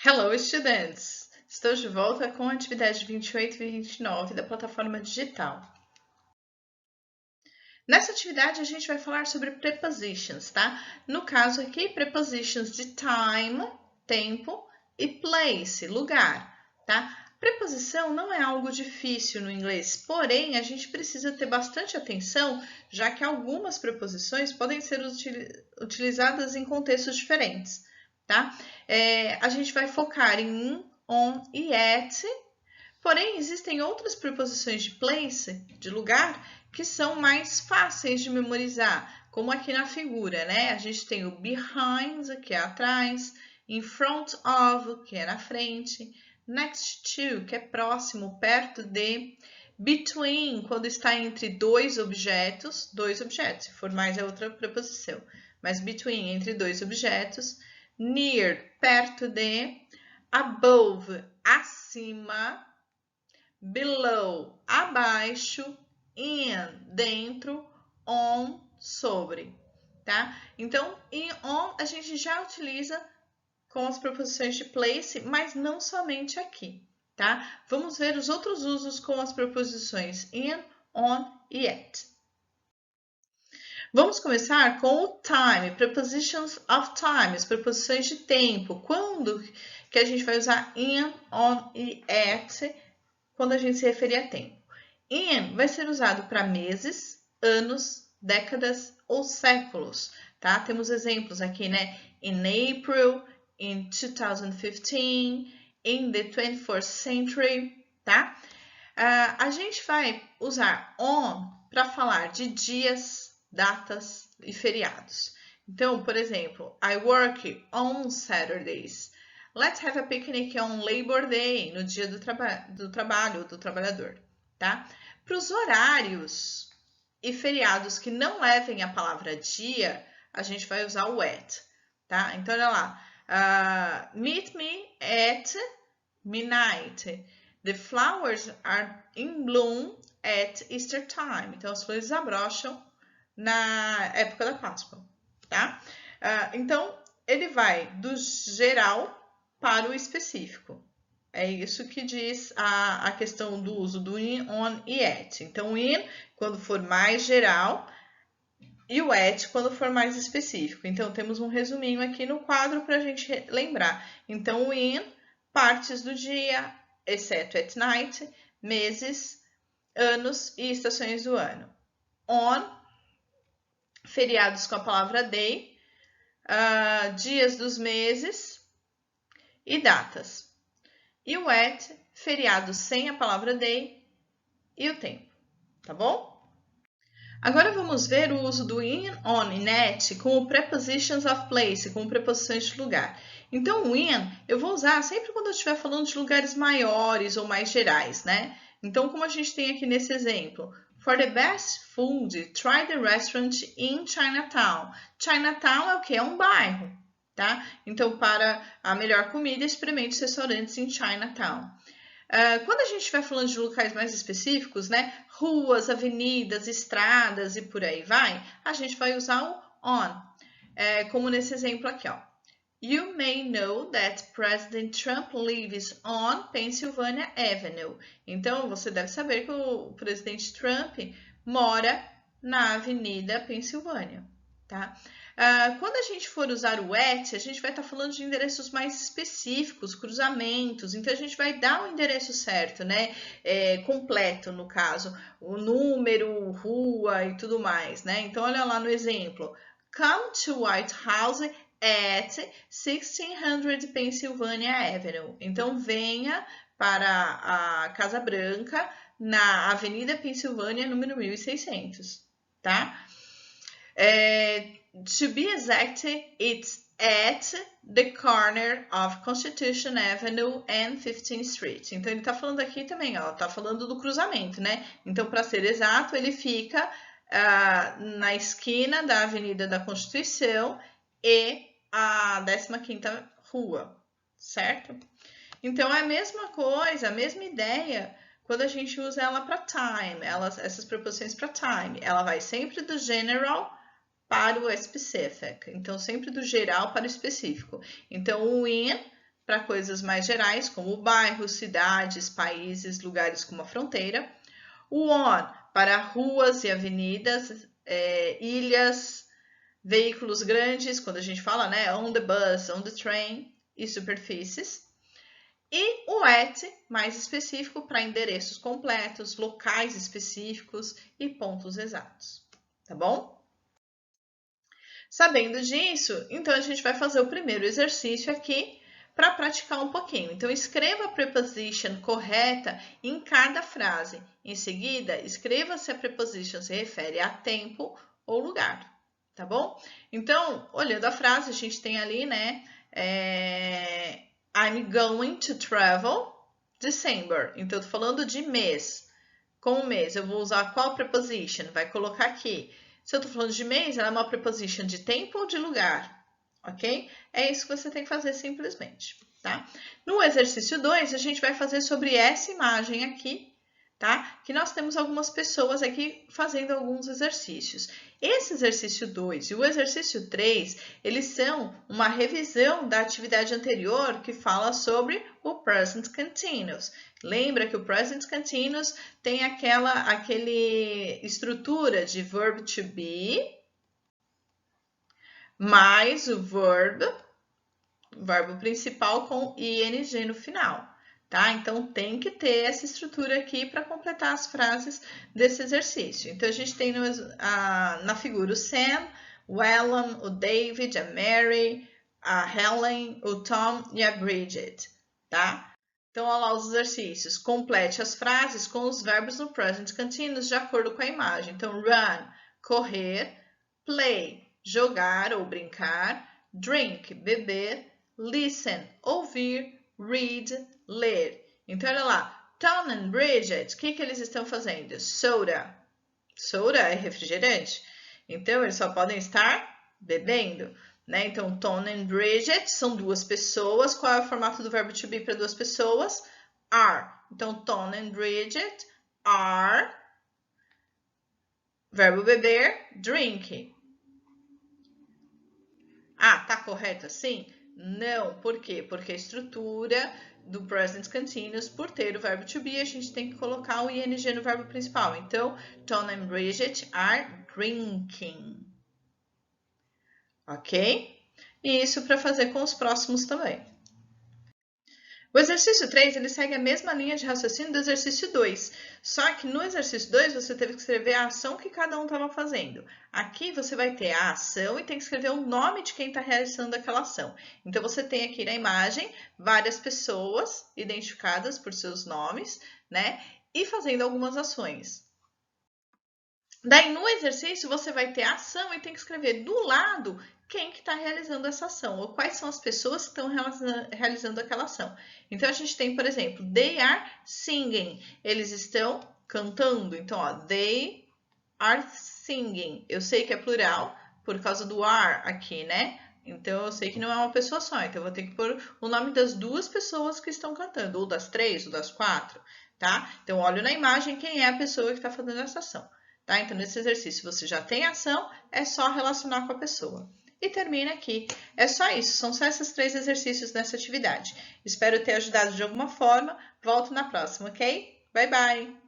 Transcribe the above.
Hello, students! Estou de volta com a atividade 28 e 29 da plataforma digital. Nessa atividade, a gente vai falar sobre prepositions, tá? No caso aqui, prepositions de time, tempo, e place, lugar, tá? Preposição não é algo difícil no inglês, porém, a gente precisa ter bastante atenção, já que algumas preposições podem ser utilizadas em contextos diferentes, tá? A gente vai focar em in, on e at, porém existem outras preposições de place, de lugar, que são mais fáceis de memorizar, como aqui na figura, né? A gente tem o behind, que é atrás, in front of, que é na frente, next to, que é próximo, perto de, between, quando está entre dois objetos, se for mais é outra preposição, mas between, entre dois objetos, near, perto de, above, acima, below, abaixo, in, dentro, on, sobre, tá? Então, in, on, a gente já utiliza com as preposições de place, mas não somente aqui, tá? Vamos ver os outros usos com as preposições in, on e at. Vamos começar com o time, prepositions of time, as preposições de tempo. Quando que a gente vai usar in, on e at quando a gente se referir a tempo? In vai ser usado para meses, anos, décadas ou séculos, tá? Temos exemplos aqui, né? In April, in 2015, in the 21st century, tá? A gente vai usar on para falar de dias, datas e feriados. Então, por exemplo, I work on Saturdays. Let's have a picnic on Labor Day, no dia do trabalho, do trabalhador, tá? Para os horários e feriados que não levem a palavra dia, a gente vai usar o at, tá? Então, olha lá. Meet me at midnight. The flowers are in bloom at Easter time. Então, as flores abrocham na época da Páscoa, tá? Então, ele vai do geral para o específico. É isso que diz a questão do uso do in, on e at. Então, o in, quando for mais geral, e o at, quando for mais específico. Então, temos um resuminho aqui no quadro para a gente lembrar. Então, o in, partes do dia, exceto at night, meses, anos e estações do ano. On, feriados com a palavra day, dias dos meses e datas. E o at, feriados sem a palavra day e o tempo, tá bom? Agora vamos ver o uso do in, on e at com prepositions of place, com preposições de lugar. Então, o in eu vou usar sempre quando eu estiver falando de lugares maiores ou mais gerais, né? Então, como a gente tem aqui nesse exemplo, for the best food, try the restaurant in Chinatown. Chinatown é o que? É um bairro, tá? Então, para a melhor comida, experimente os restaurantes em Chinatown. Quando a gente estiver falando de locais mais específicos, né? Ruas, avenidas, estradas e por aí vai, a gente vai usar o on. Como nesse exemplo aqui, ó. You may know that President Trump lives on Pennsylvania Avenue. Então, você deve saber que o presidente Trump mora na Avenida Pensilvânia, tá? Quando a gente for usar o at, a gente vai estar falando de endereços mais específicos, cruzamentos, então a gente vai dar o endereço certo, né? Completo, no caso, o número, rua e tudo mais, né? Então, olha lá no exemplo. Come to White House at 1600 Pennsylvania Avenue. Então, venha para a Casa Branca na Avenida Pensilvânia, número 1600, tá? To be exact, it's at the corner of Constitution Avenue and 15th Street. Então, ele está falando aqui também, ó, tá falando do cruzamento, né? Então, para ser exato, ele fica na esquina da Avenida da Constituição e a 15ª Rua, certo? Então, é a mesma coisa, a mesma ideia quando a gente usa ela para time, essas preposições para time. Ela vai sempre do general para o specific. Então, sempre do geral para o específico. Então, o in para coisas mais gerais, como bairros, cidades, países, lugares com uma fronteira. O on, para ruas e avenidas, ilhas, veículos grandes, quando a gente fala, né, on the bus, on the train, e superfícies. E o at, mais específico, para endereços completos, locais específicos e pontos exatos. Tá bom? Sabendo disso, então a gente vai fazer o primeiro exercício aqui para praticar um pouquinho. Então, escreva a preposition correta em cada frase. Em seguida, escreva se a preposition se refere a tempo ou lugar, tá bom? Então, olhando a frase, a gente tem ali, né? I'm going to travel December. Então, eu tô falando de mês. Com o mês, eu vou usar qual preposition? Vai colocar aqui. Se eu tô falando de mês, ela é uma preposition de tempo ou de lugar? Ok? É isso que você tem que fazer simplesmente, tá? No exercício 2, a gente vai fazer sobre essa imagem aqui, tá? Que nós temos algumas pessoas aqui fazendo alguns exercícios. Esse exercício 2 e o exercício 3, eles são uma revisão da atividade anterior que fala sobre o present continuous. Lembra que o present continuous tem aquele estrutura de verb to be mais o verbo principal com ing no final. Tá? Então, tem que ter essa estrutura aqui para completar as frases desse exercício. Então, a gente tem na figura o Sam, o Alan, o David, a Mary, a Helen, o Tom e a Bridget, tá? Então, olha lá os exercícios. Complete as frases com os verbos no present continuous de acordo com a imagem. Então, run, correr, play, jogar ou brincar, drink, beber, listen, ouvir, read, ler. Então, olha lá. Tom e Bridget, o que eles estão fazendo? Soda. Soda é refrigerante. Então, eles só podem estar bebendo. Né? Então, Tom e Bridget são duas pessoas. Qual é o formato do verbo to be para duas pessoas? Are. Então, Tom e Bridget are. Verbo beber, drink. Ah, tá correto assim? Não, por quê? Porque a estrutura do present continuous, por ter o verbo to be, a gente tem que colocar o ing no verbo principal. Então, Tom and Bridget are drinking. Ok? E isso para fazer com os próximos também. O exercício 3, ele segue a mesma linha de raciocínio do exercício 2, só que no exercício 2 você teve que escrever a ação que cada um estava fazendo. Aqui você vai ter a ação e tem que escrever o nome de quem está realizando aquela ação. Então, você tem aqui na imagem várias pessoas identificadas por seus nomes, né? E fazendo algumas ações. Daí, no exercício, você vai ter a ação e tem que escrever do lado quem que está realizando essa ação, ou quais são as pessoas que estão realizando aquela ação. Então, a gente tem, por exemplo, they are singing. Eles estão cantando. Então, ó, they are singing. Eu sei que é plural por causa do are aqui, né? Então, eu sei que não é uma pessoa só. Então, eu vou ter que pôr o nome das duas pessoas que estão cantando, ou das três, ou das quatro, tá? Então, olho na imagem quem é a pessoa que está fazendo essa ação. Tá? Então, nesse exercício, você já tem ação, é só relacionar com a pessoa. E termina aqui. É só isso, são só esses 3 exercícios nessa atividade. Espero ter ajudado de alguma forma. Volto na próxima, ok? Bye, bye!